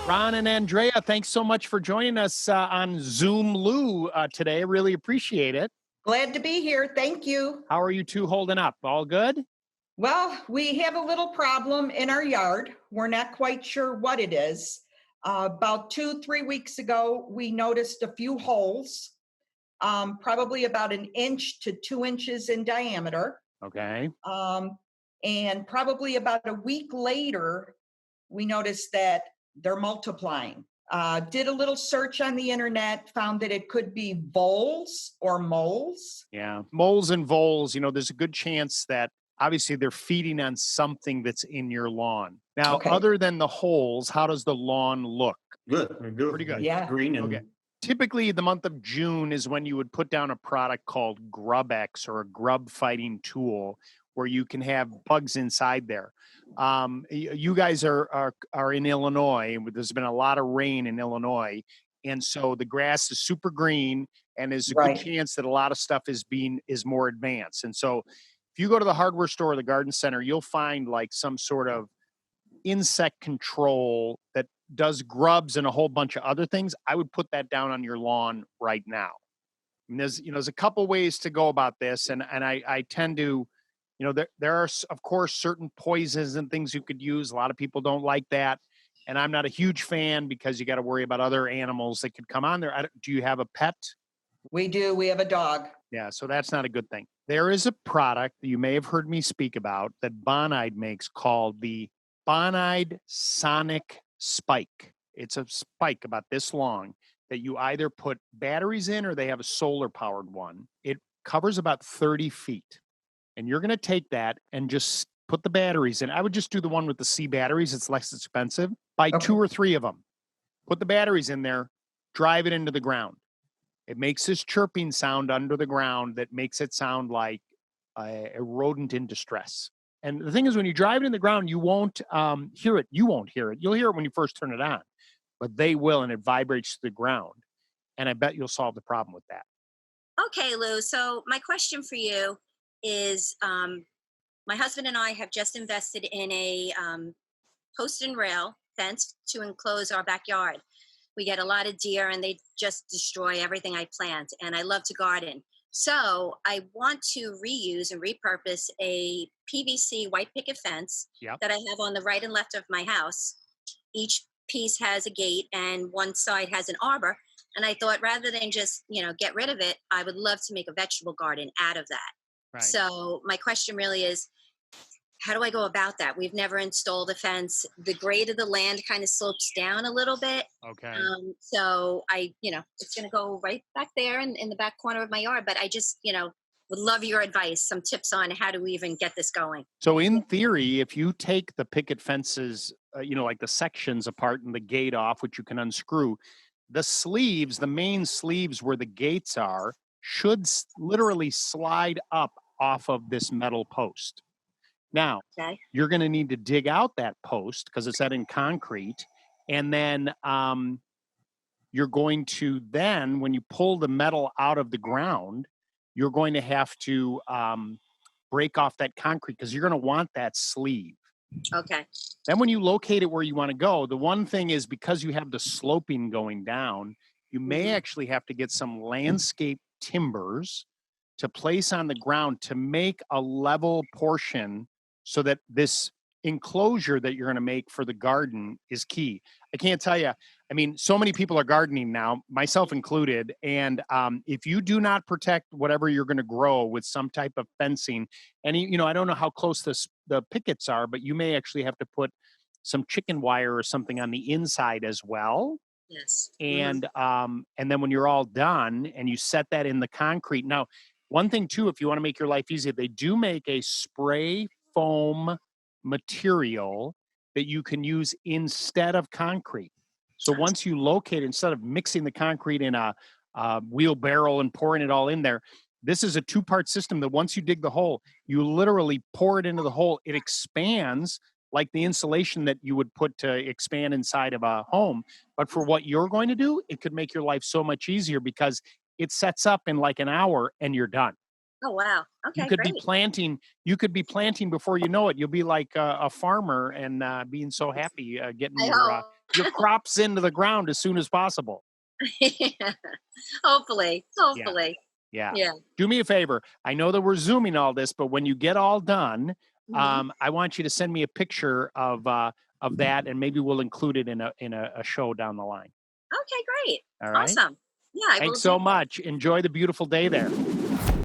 Ron and Andrea, thanks so much for joining us on Zoom Lou today. Really appreciate it. Glad to be here. Thank you. How are you two holding up? All good? Well, we have a little problem in our yard. We're not quite sure what it is. About 2, 3 weeks ago, we noticed a few holes, probably about an inch to 2 inches in diameter. Okay. Um, and probably about a week later, we noticed that they're multiplying. Did a little search on the internet, found that it could be voles or moles. Yeah. Moles and voles, there's a good chance that obviously they're feeding on something that's in your lawn. Now, Okay. other than the holes, how does the lawn look? Good. They're good. Pretty good. Yeah. Green and Okay. Typically, the month of June is when you would put down a product called GrubX or a grub fighting tool where you can have bugs inside there. You guys are in Illinois. There's been a lot of rain in Illinois, and so the grass is super green, and there's a good Right. chance that a lot of stuff is more advanced. And so, if you go to the hardware store or the garden center, you'll find like some sort of insect control that does grubs and a whole bunch of other things. I would put that down on your lawn right now. And there's a couple ways to go about this, and I tend to, there are of course certain poisons and things you could use. A lot of people don't like that, and I'm not a huge fan because you got to worry about other animals that could come on there. Do you have a pet? We do. We have a dog. Yeah, so that's not a good thing. There is a product that you may have heard me speak about that Bonide makes called the Bonide Sonic Spike. It's a spike about this long that you either put batteries in or they have a solar powered one. It covers about 30 feet. And you're going to take that and just put the batteries in. I would just do the one with the C batteries. It's less expensive. Buy Okay. 2 or 3 of them. Put the batteries in there, drive it into the ground. It makes this chirping sound under the ground that makes it sound like a rodent in distress. And the thing is, when you drive it in the ground, you won't hear it. You won't hear it. You'll hear it when you first turn it on, but they will, and it vibrates to the ground. And I bet you'll solve the problem with that. Okay, Lou. So my question for you is, my husband and I have just invested in a post and rail fence to enclose our backyard. We get a lot of deer and they just destroy everything I plant, and I love to garden. So I want to reuse and repurpose a PVC white picket fence Yep. that I have on the right and left of my house. Each piece has a gate and one side has an arbor. And I thought rather than just, get rid of it, I would love to make a vegetable garden out of that. Right. So my question really is, how do I go about that? We've never installed a fence. The grade of the land kind of slopes down a little bit. Okay. So it's going to go right back there in the back corner of my yard. But I just, would love your advice, some tips on how to even get this going. So in theory, if you take the picket fences, like the sections apart and the gate off, which you can unscrew, the sleeves, the main sleeves where the gates are, should literally slide up off of this metal post. Now, Okay. you're going to need to dig out that post because it's set in concrete. And then you're going to then, when you pull the metal out of the ground, you're going to have to break off that concrete because you're going to want that sleeve. Okay. Then when you locate it where you want to go, the one thing is because you have the sloping going down, you may actually have to get some landscape timbers to place on the ground to make a level portion so that this enclosure that you're going to make for the garden is key. I can't tell you. I mean, so many people are gardening now, myself included. And if you do not protect whatever you're going to grow with some type of fencing, and I don't know how close the pickets are, but you may actually have to put some chicken wire or something on the inside as well. Yes. And then when you're all done and you set that in the concrete. Now, one thing too, if you want to make your life easier, they do make a spray foam material that you can use instead of concrete. So once you locate, instead of mixing the concrete in a wheelbarrow and pouring it all in there, this is a 2-part system that once you dig the hole, you literally pour it into the hole. It expands like the insulation that you would put to expand inside of a home. But for what you're going to do, it could make your life so much easier because it sets up in like an hour and you're done. Oh, wow. You Okay, could be great. planting. You could be planting before you know it. You'll be like a farmer and being so happy getting I your crops into the ground as soon as possible. hope. Hopefully. Yeah. Hopefully. Yeah. Yeah. Do me a favor. I know that we're zooming all this, but when you get all done, Mhm. I want you to send me a picture of that, and maybe we'll include it in a show down the line. Okay, great. All right. Awesome. Yeah, I will Thanks do so so. much. Enjoy the beautiful day there.